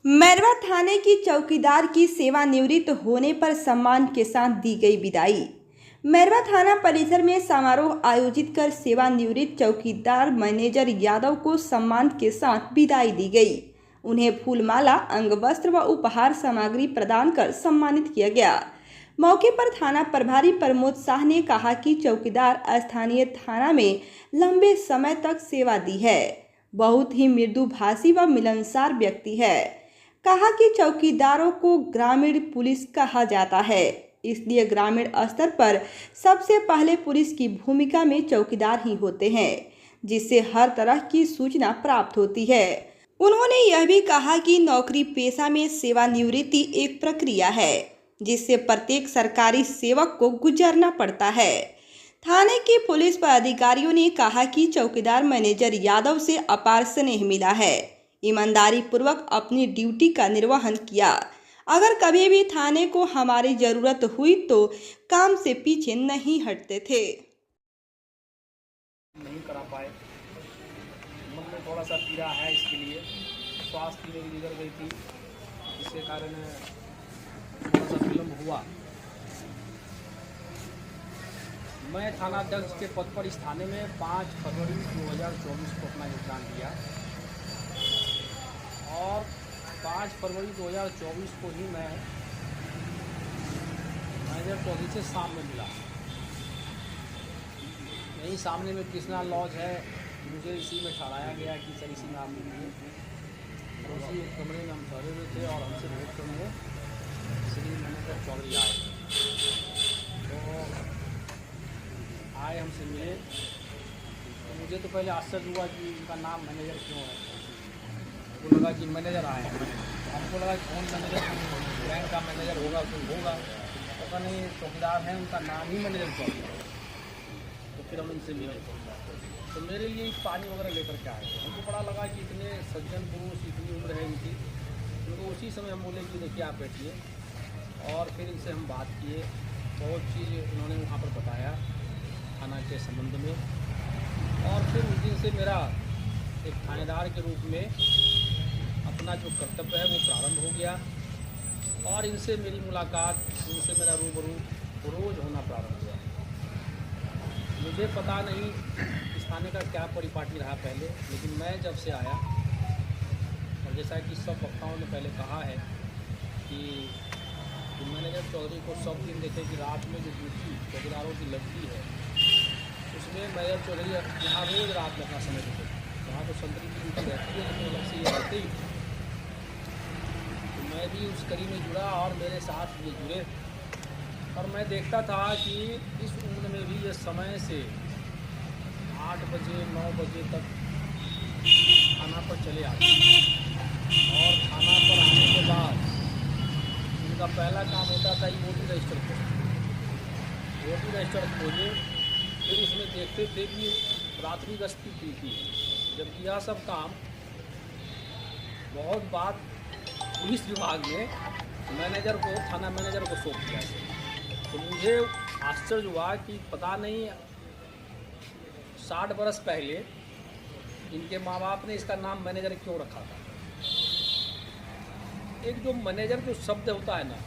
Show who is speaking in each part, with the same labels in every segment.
Speaker 1: मैरवा थाने की चौकीदार की सेवानिवृत्त होने पर सम्मान के साथ दी गई विदाई। मैरवा थाना परिसर में समारोह आयोजित कर सेवानिवृत्त चौकीदार मैनेजर यादव को सम्मान के साथ विदाई दी गई। उन्हें फूलमाला, अंगवस्त्र व उपहार सामग्री प्रदान कर सम्मानित किया गया। मौके पर थाना प्रभारी प्रमोद शाह ने कहा कि चौकीदार स्थानीय थाना में लंबे समय तक सेवा दी है। बहुत ही मृदुभाषी व मिलनसार व्यक्ति है। कहा कि चौकीदारों को ग्रामीण पुलिस कहा जाता है, इसलिए ग्रामीण स्तर पर सबसे पहले पुलिस की भूमिका में चौकीदार ही होते हैं, जिससे हर तरह की सूचना प्राप्त होती है। उन्होंने यह भी कहा कि नौकरी पेशा में सेवानिवृत्ति एक प्रक्रिया है, जिससे प्रत्येक सरकारी सेवक को गुजरना पड़ता है। थाने के पुलिस पदाधिकारियों ने कहा कि चौकीदार मैनेजर यादव से अपार स्नेह मिला है। ईमानदारी पूर्वक अपनी ड्यूटी का निर्वहन किया। अगर कभी भी थाने को हमारी जरूरत हुई तो काम से पीछे नहीं हटते थे।
Speaker 2: नहीं करा पाए, मन में थोड़ा सा पीड़ा है। इसके लिए स्वास्थ्य मेरी बिगड़ गई थी, जिसके कारण थोड़ा सा विलम्ब हुआ। मैं थानाध्यक्ष के पद पर इस थाने में 5 फरवरी 2024 को अपना योगदान दिया और 5 फरवरी 2024 को ही मैं मैनेजर चौधरी से सामने मिला। यहीं सामने में कृष्णा लॉज है, मुझे इसी में ठहराया गया कि सर इसी में आप मिलिए। और उसी एक कमरे में हम ठहरे हुए थे और हमसे भेंट करने श्री मैनेजर चौधरी आए। तो आए, हमसे मिले। तो मुझे तो पहले आश्चर्य हुआ कि उनका नाम मैनेजर क्यों है। हमको लगा कि मैनेजर आए हैं, हमको लगा कि कौन मैनेजर बैंक का मैनेजर होगा, कोई होगा, पता नहीं चौकीदार हैं, उनका नाम ही मैनेजर चौधरी है। तो फिर हम उनसे मिले तो मेरे लिए पानी वगैरह लेकर के आए। हमको बड़ा लगा कि इतने सज्जन पुरुष, इतनी उम्र है इनकी। तो उसी समय हम बोले कि देखिए आप बैठिए, और फिर इनसे हम बात किए। बहुत चीज़ उन्होंने वहाँ पर बताया थाना के संबंध में। और फिर उस दिन से मेरा एक थानेदार के रूप में अपना जो कर्तव्य है वो प्रारंभ हो गया और इनसे मेरी मुलाकात, इनसे मेरा रूबरू रोज़ होना प्रारंभ हुआ। मुझे पता नहीं इस थाने का क्या परिपाटी रहा पहले, लेकिन मैं जब से आया, और जैसा कि सब वक्ताओं ने पहले कहा है कि मैनेजर चौधरी को सब दिन देखे कि रात में जो ड्यूटी चौकीदारों की लगती है, उसमें मैनेजर चौधरी यहाँ रोज़ रात में अपना समय देते। वहाँ तो संतरी की ड्यूटी रहती है, लेकिन अलग से ये रहते ही। तो मैं भी उस कड़ी में जुड़ा और मेरे साथ ये जुड़े। और मैं देखता था कि इस उम्र में भी ये समय से 8 बजे 9 बजे तक थाना पर चले आते और थाना पर आने के बाद उनका पहला काम होता था कि वोटिंग रजिस्टर खोजे। वोटिंग रजिस्टर खोजे, फिर उसमें देखते थे कि रात्रि गश्ती की थी। जबकि यह सब काम बहुत बात पुलिस विभाग ने मैनेजर को, थाना मैनेजर को सौंप दिया। तो मुझे आश्चर्य हुआ कि पता नहीं 60 बरस पहले इनके माँ बाप ने इसका नाम मैनेजर क्यों रखा था। एक जो मैनेजर जो शब्द होता है ना,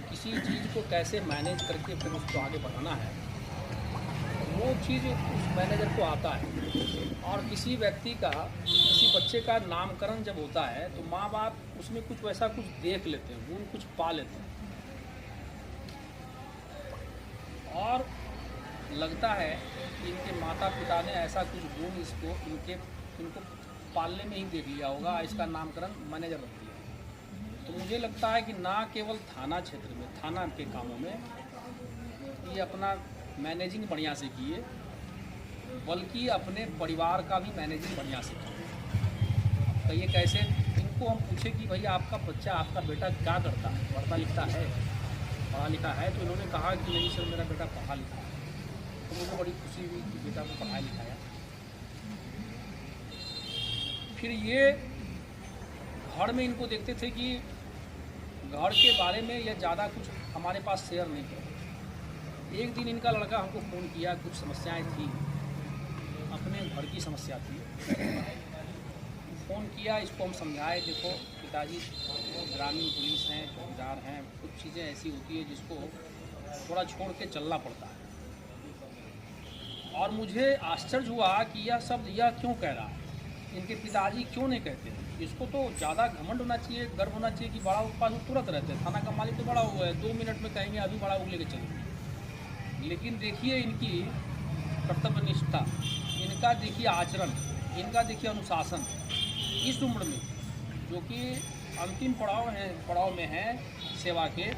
Speaker 2: किसी चीज़ को कैसे मैनेज करके फिर उसको आगे बढ़ाना है, वो चीज़ उस मैनेजर को आता है। और किसी व्यक्ति का, किसी बच्चे का नामकरण जब होता है तो माँ बाप उसमें कुछ वैसा कुछ देख लेते हैं, वो कुछ पा लेते हैं। और लगता है कि इनके माता पिता ने ऐसा कुछ गुण इनको पालने में ही देख लिया होगा, इसका नामकरण मैनेजर रख दिया। तो मुझे लगता है कि ना केवल थाना क्षेत्र में, थाना के कामों में ये अपना मैनेजिंग बढ़िया से किए, बल्कि अपने परिवार का भी मैनेजिंग बढ़िया से किए। तो ये कैसे, इनको हम पूछे कि भैया आपका बच्चा, आपका बेटा क्या करता है, पढ़ता लिखता है, पढ़ा लिखा है? तो इन्होंने कहा कि नहीं सर, मेरा बेटा पढ़ा लिखा है। तो मुझे बड़ी खुशी हुई कि बेटा को पढ़ाया लिखाया। फिर ये घर में इनको देखते थे कि घर के बारे में ये ज़्यादा कुछ हमारे पास शेयर नहीं किया। एक दिन इनका लड़का हमको फ़ोन किया, कुछ समस्याएं थी, अपने घर की समस्या थी। फ़ोन किया, इसको हम समझाए, देखो पिताजी ग्रामीण पुलिस हैं, चौकीदार हैं, कुछ चीज़ें ऐसी होती है जिसको थोड़ा छोड़ के चलना पड़ता है। और मुझे आश्चर्य हुआ कि यह क्यों कह रहा है, इनके पिताजी क्यों नहीं कहते। इसको तो ज़्यादा घमंड होना चाहिए, गर्व होना चाहिए कि बड़ा के पास वो तुरंत रहते हैं। थाना का मालिक तो बड़ा हुआ है, 2 मिनट में कहेंगे अभी बड़ा को लेके चलेंगे। लेकिन देखिए इनकी कर्तव्य निष्ठा, इनका देखिए आचरण, इनका देखिए अनुशासन इस उम्र में, जो कि अंतिम पड़ाव में है सेवा के।